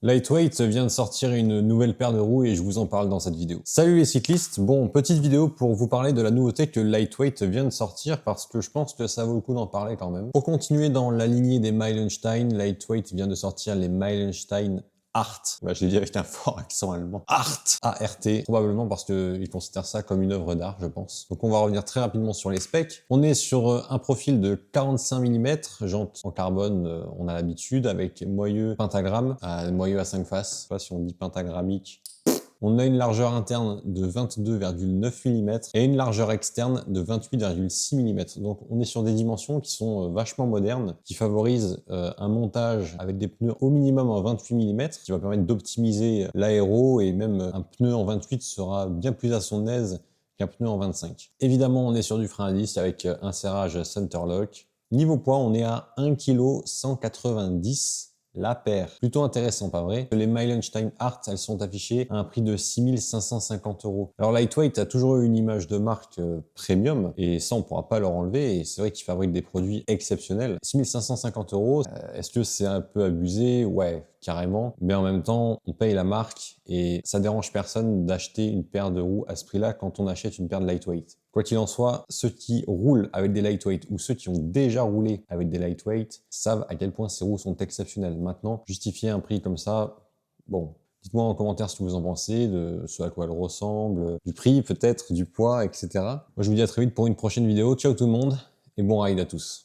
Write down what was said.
Lightweight vient de sortir une nouvelle paire de roues et je vous en parle dans cette vidéo. Salut les cyclistes, bon, petite vidéo pour vous parler de la nouveauté que Lightweight vient de sortir parce que je pense que ça vaut le coup d'en parler quand même. Pour continuer dans la lignée des Meilenstein, Lightweight vient de sortir les Meilenstein Art. Bah, je l'ai dit avec un fort accent allemand. Art! A-R-T. Probablement parce qu'ils considèrent ça comme une œuvre d'art, je pense. Donc on va revenir très rapidement sur les specs. On est sur un profil de 45 mm, jante en carbone, on a l'habitude, avec moyeu pentagramme, moyeu à 5 faces. Je sais pas si on dit pentagrammique. On a une largeur interne de 22,9 mm et une largeur externe de 28,6 mm. Donc on est sur des dimensions qui sont vachement modernes, qui favorisent un montage avec des pneus au minimum en 28 mm, qui va permettre d'optimiser l'aéro, et même un pneu en 28 sera bien plus à son aise qu'un pneu en 25. Évidemment, on est sur du frein à disque avec un serrage Centerlock. Niveau poids, on est à 1,190 kg la paire. Plutôt intéressant, pas vrai? Les Meilenstein Art, elles sont affichées à un prix de 6 550 €. Alors Lightweight a toujours eu une image de marque premium, et ça on pourra pas leur enlever, et c'est vrai qu'ils fabriquent des produits exceptionnels. 6 550 €, est-ce que c'est un peu abusé? Ouais, carrément. Mais en même temps, on paye la marque et ça dérange personne d'acheter une paire de roues à ce prix-là quand on achète une paire de Lightweight. Quoi qu'il en soit, ceux qui roulent avec des lightweight ou ceux qui ont déjà roulé avec des lightweight savent à quel point ces roues sont exceptionnelles. Maintenant, justifier un prix comme ça, bon, dites-moi en commentaire ce que vous en pensez, de ce à quoi elles ressemblent, du prix peut-être, du poids, etc. Moi je vous dis à très vite pour une prochaine vidéo. Ciao tout le monde et bon ride à tous.